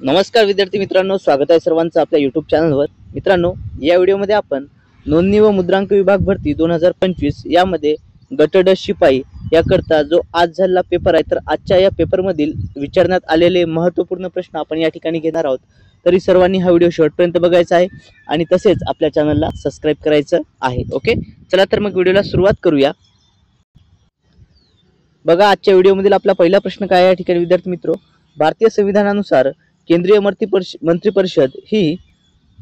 नमस्कार विद्यार्थी मित्रांनो, स्वागत आहे सर्वांचं आपल्या यूट्यूब चॅनलवर। मित्रांनो, या व्हिडिओमध्ये आपण नोंदणी व मुद्रांक विभाग भरती 2025 यामध्ये गट ड शिपाई याकरता जो आज झालेला पेपर आहे, तर आजच्या या पेपरमधील विचारण्यात आलेले महत्त्वपूर्ण प्रश्न आपण या ठिकाणी घेणार आहोत। तरी सर्वांनी हा व्हिडिओ शेवटपर्यंत बघायचा आहे आणि तसेच आपल्या चॅनलला सबस्क्राइब करायचं आहे। ओके, चला तर मग व्हिडिओला सुरुवात करूया। बघा, आजच्या व्हिडिओमधील आपला पहिला प्रश्न काय आहे या ठिकाणी विद्यार्थी मित्रो, भारतीय संविधानानुसार केंद्रीय मंत्री परिषद ही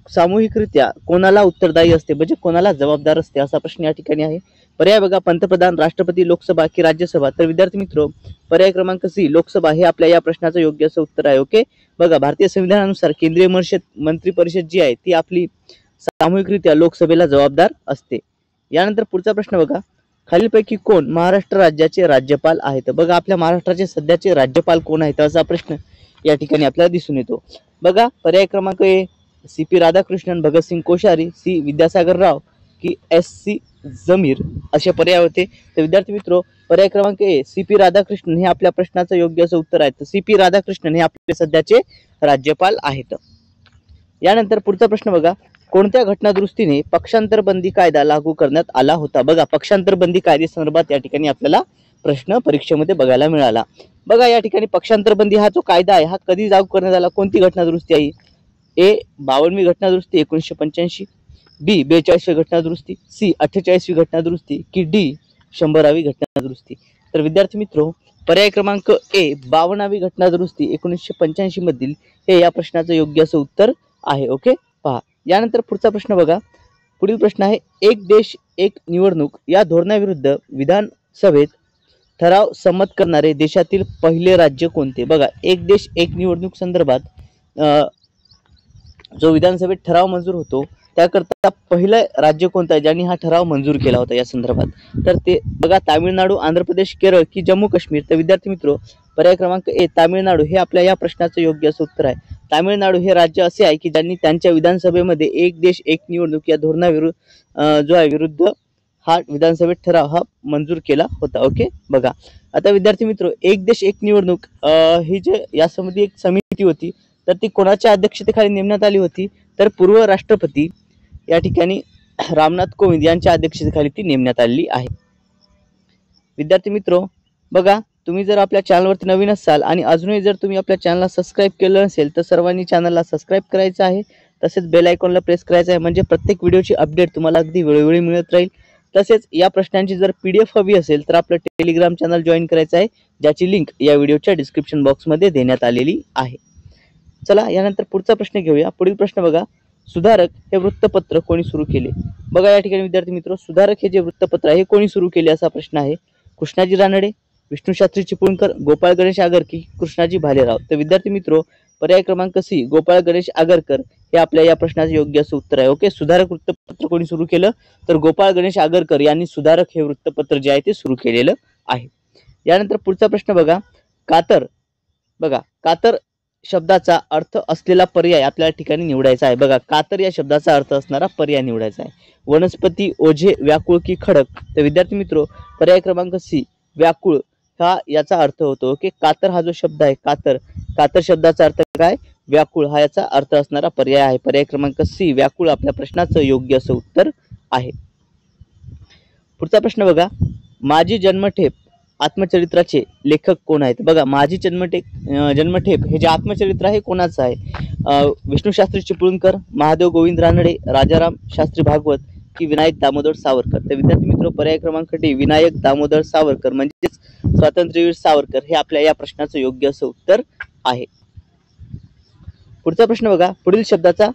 सामूहिकरित्या कोणाला उत्तरदायी असते, म्हणजे कोणाला जबाबदार असते, असा प्रश्न या ठिकाणी आहे। पर्याय बघा, पंतप्रधान, राष्ट्रपती, लोकसभा की राज्यसभा। तर विद्यार्थी मित्रो, पर्याय क्रमांक सी लोकसभा हे आपल्या या प्रश्नाचं योग्य असं उत्तर आहे। ओके, बघा, भारतीय संविधानानुसार केंद्रीय मंत्री परिषद जी आहे ती आपली सामूहिकरित्या लोकसभेला जबाबदार असते। यानंतर पुढचा प्रश्न बघा, खालीलपैकी कोण महाराष्ट्र राज्याचे राज्यपाल आहेत। बघा, आपल्या महाराष्ट्राचे सध्याचे राज्यपाल कोण आहेत असा प्रश्न या ठिकाणी आपल्याला दिसून येतो। बघा, पर्याय क्रमांक ए सी.पी. राधाकृष्णन, भगतसिंग कोश्यारी, सी विद्यासागर राव की एस.सी. जमीर असे पर्याय होते। तर विद्यार्थी मित्रो, पर्याय क्रमांक ए सी.पी. राधाकृष्णन हे आपल्या प्रश्नाचं योग्य असं उत्तर आहे। तर सी.पी. राधाकृष्णन हे आपले सध्याचे राज्यपाल आहेत। यानंतर पुढचा प्रश्न बघा, कोणत्या घटनादुरुस्तीने पक्षांतर बंदी कायदा लागू करण्यात आला होता। बघा, पक्षांतर बंदी कायद्यासंदर्भात या ठिकाणी आपल्याला प्रश्न परीक्षेमध्ये बघायला मिळाला। बघा, या ठिकाणी पक्षांतर बंदी हा जो कायदा आहे हा कधी लागू करण्यात आला, कोणती घटनादुरुस्ती आहे? ए 52वी घटनादुरुस्ती 1985, बी 42वी घटनादुरुस्ती, सी 48वी घटनादुरुस्ती की डी 100वी घटनादुरुस्ती। तर विद्यार्थी मित्रो, पर्याय क्रमांक ए 52वी घटनादुरुस्ती 1985 मधील हे या प्रश्नाचं योग्य असं उत्तर आहे। ओके, पहा। यानंतर पुढचा प्रश्न बघा, पुढील प्रश्न आहे, एक देश एक निवडणूक या धोरणाविरुद्ध विधानसभेत ठराव संमत करणारे देशातील पहिले राज्य कोणते? बघा, एक देश एक निवडणूक संदर्भात जो विधानसभेत ठराव मंजूर होतो त्याकरता पहिलं राज्य कोणतं आहे ज्यांनी हा ठराव मंजूर केला होता या संदर्भात? तर ते बघा, तामिळनाडू, आंध्र प्रदेश, केरळ की जम्मू काश्मीर। तर विद्यार्थी मित्रो, पर्याय क्रमांक ए तामिळनाडू हे आपल्या या प्रश्नाचं योग्य असं उत्तर आहे। तामिळनाडू हे राज्य असे आहे की ज्यांनी त्यांच्या विधानसभेमध्ये एक देश एक निवडणूक या धोरणाविरुद्ध जो आहे विरुद्ध हा विधानसभेत ठराव हा मंजूर केला होता। ओके, बघा, आता विद्यार्थी मित्रो, एक देश एक निवडणूक ही जे यासंबंधी एक समिती होती तर ती कोणाच्या अध्यक्षतेखाली नेमण्यात आली होती? तर पूर्व राष्ट्रपती या ठिकाणी रामनाथ कोविंद यांच्या अध्यक्षतेखाली ती नेमण्यात आलेली आहे। विद्यार्थी मित्रो, बघा, तुम्ही जर आपल्या चॅनलवरती नवीन असाल आणि अजूनही जर तुम्ही आपल्या चॅनलला सबस्क्राइब केलं नसेल तर सर्वांनी चॅनलला सबस्क्राइब करायचं आहे, तसेच बेल आयकॉनला प्रेस करायचं आहे, म्हणजे प्रत्येक व्हिडिओची अपडेट तुम्हाला अगदी वेळोवेळी मिळत राहील। तसेच या प्रश्नांची जर PDF हवी असेल तर आपलं टेलिग्राम चॅनल जॉईन करायचं आहे, ज्याची लिंक या व्हिडिओच्या डिस्क्रिप्शन बॉक्समध्ये देण्यात आलेली आहे। चला, यानंतर पुढचा प्रश्न घेऊया। पुढील प्रश्न बघा, सुधारक हे वृत्तपत्र कोणी सुरू केले? बघा, या ठिकाणी विद्यार्थी मित्रो, सुधारक हे जे वृत्तपत्र आहे हे कोणी सुरू केले असा प्रश्न आहे। कृष्णाजी रानडे, विष्णू शास्त्री चिपळूणकर, गोपाळ गणेश आगरकर, कृष्णाजी भालेराव। तर विद्यार्थी मित्रो, पर्याय क्रमांक सी गोपाळ गणेश आगरकर हे आपल्या या प्रश्नाचं योग्य असं उत्तर आहे। ओके, सुधारक वृत्तपत्र कोणी सुरू केलं? तर गोपाळ गणेश आगरकर यांनी सुधारक हे वृत्तपत्र जे आहे ते सुरू केलेलं आहे। यानंतर पुढचा प्रश्न बघा, कातर। बघा, कातर शब्दाचा अर्थ असलेला पर्याय आपल्या ठिकाणी निवडायचा आहे। बघा, कातर या शब्दाचा अर्थ असणारा पर्याय निवडायचा आहे। वनस्पती, ओझे, व्याकुळ की खडक। तर विद्यार्थी मित्रो, पर्याय क्रमांक सी व्याकुळ हा याचा अर्थ होतो। ओके, कातर हा जो शब्द आहे, कातर शब्दाचा अर्थ काय? व्याकुळ हा याचा अर्थ असणारा पर्याय आहे। पर्याय क्रमांक सी व्याकुळ आपल्या प्रश्नाचं योग्य असं उत्तर आहे। पुढचा प्रश्न बघा, माझी जन्मठेप आत्मचरित्राचे लेखक कोण आहेत? बघा, माझी जन्मठेप हे जे आत्मचरित्र आहे कोणाचं आहे? विष्णू शास्त्री चिपळूणकर, महादेव गोविंद रानडे, राजाराम शास्त्री भागवत की विनायक दामोदर सावरकर। तर विद्यार्थी मित्रो, पर्याय क्रमांक डी विनायक दामोदर सावरकर म्हणजेच स्वातंत्र्यवीर सावरकर हे आपल्या या प्रश्नाचं योग्य असं उत्तर आहे। पुढचा प्रश्न बघा, पुढील शब्दाचा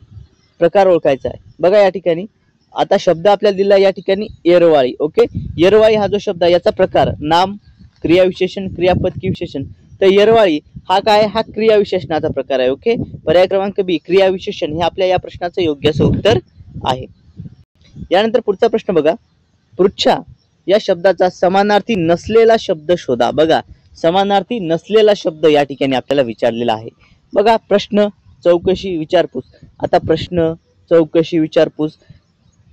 प्रकार ओळखायचा आहे। बघा, या ठिकाणी आता शब्द आपल्याला दिला या ठिकाणी येरवाळी। ओके, येरवाळी हा जो शब्द आहे याचा प्रकार नाम, क्रियाविशेषण, क्रियापद की विशेषण। तर येरवाळी हा काय? हा क्रियाविशेषणाचा प्रकार आहे। ओके, पर्याय क्रमांक बी क्रियाविशेषण हे आपल्या या प्रश्नाचं योग्य असं उत्तर आहे। यानंतर पुढचा प्रश्न बघा, पृच्छा या शब्दाचा समानार्थी नसलेला शब्द शोधा। बघा, समानार्थी नसलेला शब्द या ठिकाणी आपल्याला विचारलेला आहे। बघा, प्रश्न, चौकशी, विचारपूस। आता प्रश्न, चौकशी, विचारपूस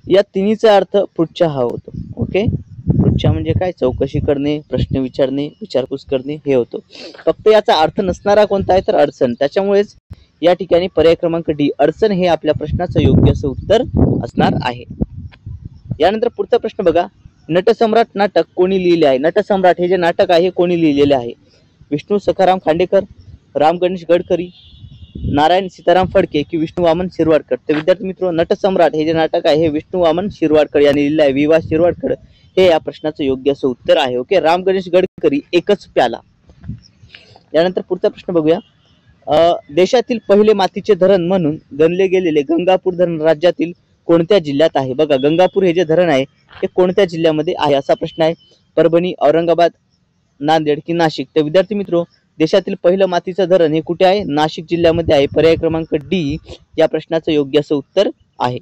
या तिन्हीचा अर्थ पृच्छा हा होतो। ओके, पृच्छा म्हणजे काय? चौकशी करणे, प्रश्न विचारणे, विचारपूस करणे हे होतो। फक्त याचा अर्थ नसणारा कोणता आहे? तर अडचण। त्याच्यामुळेच या ठिकाणी पर्याय क्रमांक डी अडचण हे आपल्या प्रश्नाचं योग्य असं उत्तर असणार आहे। यानंतर पुढचा प्रश्न बघा, नटसम्राट नाटक कोणी लिहिले आहे? नटसम्राट हे जे नाटक आहे कोणी लिहिलेले आहे? विष्णू सखाराम खांडेकर, राम गणेश गडकरी, नारायण सीताराम फडके की विष्णू वामन शिरवाडकर? तर विद्यार्थी मित्रो, नटसम्राट हे जे नाटक आहे हे विष्णू वामन शिरवाडकर यांनी लिहिलेले आहे। विवा शिरवाडकर हे या प्रश्नाचं योग्य असं उत्तर आहे। ओके, राम गणेश गडकरी एकच प्याला। यानंतर पुढचा प्रश्न बघूया, देशातील पहिले मातीचे धरण म्हणून गणले गेलेले गंगापूर धरण राज्यातील कोणत्या जिल्ह्यात आहे? बघा, गंगापूर हे जे धरण आहे ते कोणत्या जिल्ह्यामध्ये आहे असा प्रश्न आहे। परभणी, औरंगाबाद, नांदेड की नाशिक? तर विद्यार्थी मित्रो, देशातील पहिलं मातीचं धरण हे कुठे आहे? नाशिक जिल्ह्यामध्ये आहे। पर्याय क्रमांक डी या प्रश्नाचं योग्य असं उत्तर आहे।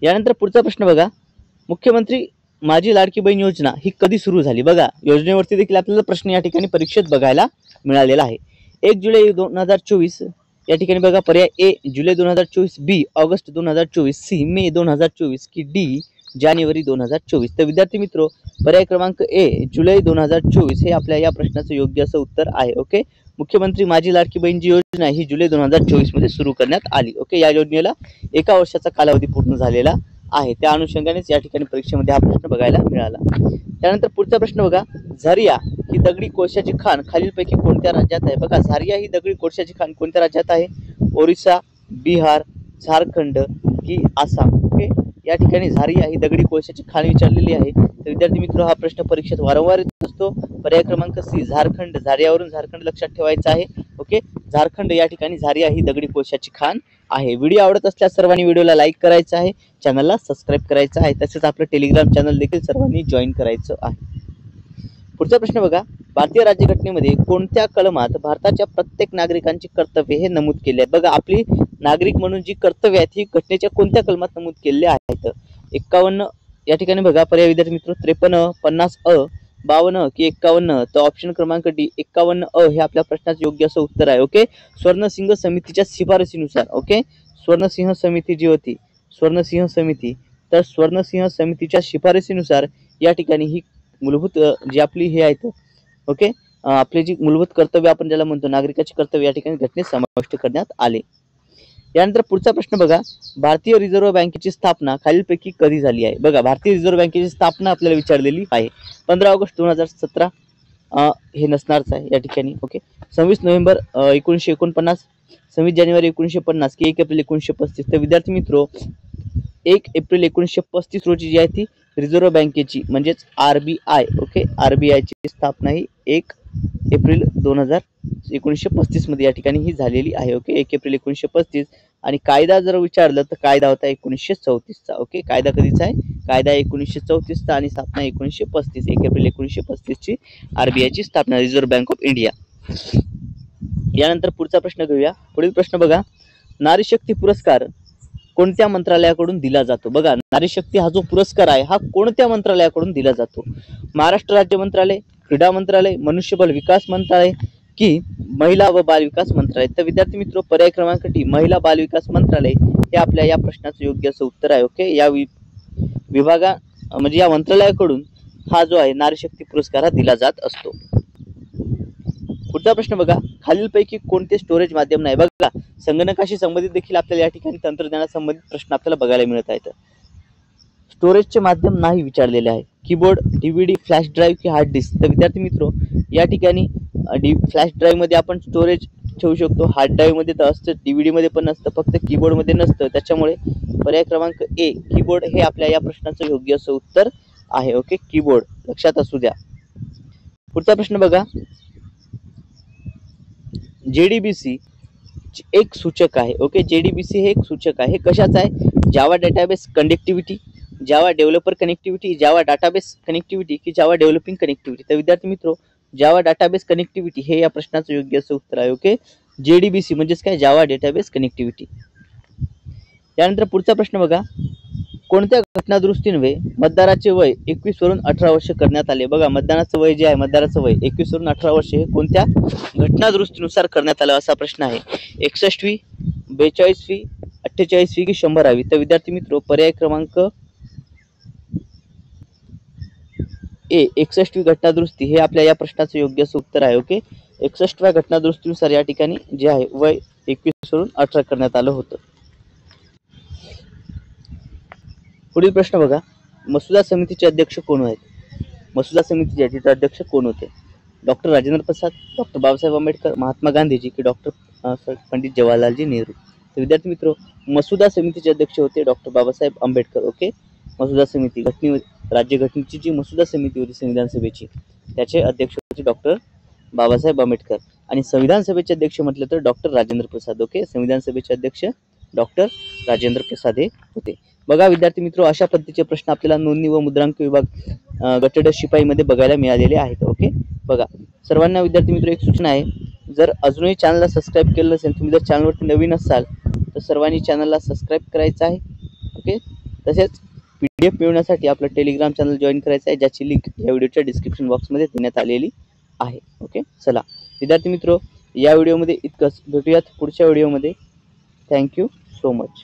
यानंतर पुढचा प्रश्न बघा, मुख्यमंत्री माझी लाडकी बहीण योजना ही कधी सुरू झाली? बघा, योजनेवरती देखील आपल्याला प्रश्न या ठिकाणी परीक्षेत बघायला मिळालेला आहे। 1 जुलै 2024 या ठिकाणी बघा, पर्याय ए जुलै 2024, बी ऑगस्ट 2024, सी मे 2024 की डी जानेवारी 2024? तर विद्यार्थी मित्रो, पर्याय क्रमांक ए जुलै 2024 हे आपल्या या प्रश्नाचं योग्य असं उत्तर आहे। ओके, मुख्यमंत्री माझी लाडकी बहीण जी योजना ही जुलै 2024 मध्ये सुरू करण्यात आली। ओके, या योजनेला 1 वर्षाचा कालावधी पूर्ण झालेला आहे, त्या अनुषंगानेच या ठिकाणी परीक्षेमध्ये हा प्रश्न बघायला मिळाला। त्यानंतर पुढचा प्रश्न बघा, झारिया ही दगडी कोळशाची खाण खालीलपैकी कोणत्या राज्यात आहे? बघा, झारिया ही दगडी कोळशाची खाण कोणत्या राज्यात आहे? ओरिसा, बिहार, झारखंड की आसाम? ओके, या ठिकाणी झारिया ही दगडी कोळशाची खाण विचारलेली आहे। तर विद्यार्थी मित्र, हा प्रश्न परीक्षेत वारंवार येत असतो। पर्याय क्रमांक सी झारखंड, झारियावरून झारखंड लक्षात ठेवायचं आहे। ओके, झारखंड या ठिकाणी झारिया ही दगडी कोळशाची खाण आहे। व्हिडिओ आवडत असल्यास सर्वांनी व्हिडिओला लाईक करायचं आहे, चॅनलला सबस्क्राईब करायचं आहे, तसेच आपलं टेलिग्राम चॅनल देखील सर्वांनी जॉईन करायचं आहे। पुढचा प्रश्न बघा, भारतीय राज्यघटनेमध्ये कोणत्या कलमात भारताच्या प्रत्येक नागरिकांची कर्तव्य हे नमूद केले आहे? बघा, आपली नागरिक म्हणून जी कर्तव्य आहेत ही घटनेच्या कोणत्या कलमात नमूद केलेली आहेत? 51 या ठिकाणी बघा, पर्याय विद्यार्थी मित्र 53, 50 अ, 52 की 51? तर ऑप्शन क्रमांक डी 51 अ हे आपल्या प्रश्नाचं योग्य असं उत्तर आहे। ओके, स्वर्णसिंह समितीच्या शिफारसीनुसार, ओके, स्वर्णसिंह समिती जी होती, स्वर्णसिंह समिती, तर स्वर्णसिंह समितीच्या शिफारसीनुसार या ठिकाणी ही मूलभूत जी आपली हे आहेत, ओके, आपली जी मूलभूत कर्तव्य आपण ज्याला म्हणतो नागरिकाची कर्तव्य या ठिकाणी घटनेत समाविष्ट करण्यात आले। यानंतर पुढचा प्रश्न बघा, भारतीय रिझर्व्ह बँकेची स्थापना खालीलपैकी कधी झाली आहे? बघा, भारतीय रिझर्व्ह बँकेची स्थापना आपल्याला विचारलेली आहे। 15 ऑगस्ट 2017 हे नसणारच आहे या ठिकाणी। ओके, 26 नोव्हेंबर 1949, 26 जानेवारी 1950 की 1 एप्रिल 1935? तर विद्यार्थी मित्रो, 1 एप्रिल 1935 रोजी जी आहे ती रिझर्व्ह बँकेची म्हणजेच RBI, ओके, RBI ची स्थापना ही 1 एप्रिल 1935 मध्ये या ठिकाणी ही झालेली आहे। ओके, 1 एप्रिल 1935, आणि कायदा जर विचारलं तर कायदा होता 1934 चा। ओके, कायदा कधीचा आहे? कायदा 1934 चा, आणि स्थापना 1935, 1 एप्रिल 1935 ची RBI ची स्थापना, रिझर्व्ह बँक ऑफ इंडिया। यानंतर पुढचा प्रश्न घेऊया। पुढील प्रश्न बघा, नारी शक्ती पुरस्कार कोणत्या मंत्रालयाकडून दिला जातो? बघा, नारी शक्ती हा जो पुरस्कार आहे हा कोणत्या मंत्रालयाकडून दिला जातो? महाराष्ट्र राज्य मंत्रालय, क्रीडा मंत्रालय, मनुष्यबळ विकास मंत्रालय की महिला व बाल विकास मंत्रालय? तर विद्यार्थी मित्रो, पर्याय क्रमांक डी महिला बाल विकास मंत्रालय हे आपल्या या प्रश्नाचं योग्य असं उत्तर आहे। ओके, या विभागा म्हणजे या मंत्रालयाकडून हा जो आहे नारी शक्ती पुरस्कार हा दिला जात असतो। पुढचा प्रश्न बघा, खालीलपैकी कोणते स्टोरेज माध्यम नाही? बघा, संगणकाशी संबंधित देखील आपल्याला या ठिकाणी तंत्रज्ञानासंबंधित प्रश्न आपल्याला बघायला मिळत आहेत। स्टोरेजचे माध्यम नाही विचारलेले आहे। कीबोर्ड, डीव्हीडी, फ्लॅश ड्राईव्ह की हार्ड डिस्क? तर विद्यार्थी मित्रो, या ठिकाणी फ्लॅश ड्राईव्ह मध्ये आपण स्टोरेज ठेवू शकतो, हार्ड ड्राईव्ह मध्ये तर असतं, डीव्हीडी मध्ये पण नसतं, फक्त कीबोर्ड मध्ये नसतं, त्याच्यामुळे पर्याय क्रमांक ए कीबोर्ड हे आपल्या या प्रश्नाचं योग्य असं उत्तर आहे। ओके, कीबोर्ड लक्षात असू द्या। पुढचा प्रश्न बघा, JDBC एक सूचक आहे। ओके, JDBC हे एक सूचक आहे, हे कशाचं आहे? जावा डेटाबेस कनेक्टिव्हिटी, जावा डेव्हलपर कनेक्टिव्हिटी, जावा डाटाबेस कनेक्टिव्हिटी की जावा डेव्हलपिंग कनेक्टिव्हिटी? तर विद्यार्थी मित्रो, जावा डाटाबेस कनेक्टिव्हिटी हे या प्रश्नाचं योग्य असं उत्तर आहे। ओके, JDBC म्हणजेच काय? जावा डेटाबेस कनेक्टिव्हिटी। त्यानंतर पुढचा प्रश्न बघा, कोणत्या घटनादुरुस्तीन्वये मतदाराचे वय 21 वरून 18 वर्ष करण्यात आले? बघा, मतदानाचं वय जे आहे, मतदाराचं वय 21 वरून 18 वर्ष हे कोणत्या घटनादुरुस्तीनुसार करण्यात आलं असा प्रश्न आहे। 61वी, 42वी, 48वी की 100वी? तर विद्यार्थी मित्रो, पर्याय क्रमांक ए 61वी घटनादुरुस्ती हे आपल्या या प्रश्नाचं योग्य असं उत्तर आहे। ओके, 61व्या घटना दुरुस्तीनुसार या ठिकाणी जे आहे वय 21 वरून 18 करण्यात आलं होतं. पुढील प्रश्न बघा, मसुदा समितीचे अध्यक्ष कोण आहेत? मसुदा समितीचे तिथे अध्यक्ष कोण होते? डॉक्टर राजेंद्र प्रसाद, डॉक्टर बाबासाहेब आंबेडकर, महात्मा गांधीजी की डॉक्टर पंडित जवाहरलालजी नेहरू? तर विद्यार्थी मित्र, मसुदा समितीचे अध्यक्ष होते डॉक्टर बाबासाहेब आंबेडकर. ओके, मसुदा समिती राज्यघटनेची जी मसुदा समिती होती संविधान सभेची, त्याचे अध्यक्ष होते डॉक्टर बाबासाहेब आंबेडकर. आणि संविधान सभेचे अध्यक्ष म्हटलं तर डॉक्टर राजेंद्र प्रसाद. ओके, संविधान सभेचे अध्यक्ष डॉक्टर राजेंद्र प्रसाद हे होते. बघा विद्यार्थी मित्र, अशा पद्धतीचे प्रश्न आपल्याला नोंदणी व मुद्रांक विभाग गटड शिपाई मध्ये बघायला मिळालेले आहेत. ओके, बघा सर्वांना विद्यार्थी मित्र एक सूचना आहे, जर अजूनही चॅनलला सबस्क्राईब केलं नसेल, तुम्ही जर चॅनलवरती नवीन असाल तर सर्वांनी चॅनलला सबस्क्राईब करायचं आहे. ओके, तसेच PDF मिळवण्यासाठी आपलं टेलिग्राम चॅनल जॉईन करायचं आहे, ज्याची लिंक या व्हिडिओच्या डिस्क्रिप्शन बॉक्समध्ये देण्यात आलेली आहे. ओके, चला विद्यार्थी मित्र, या व्हिडिओमध्ये इतकंच. भेटूयात पुढच्या व्हिडिओमध्ये. Thank you so much.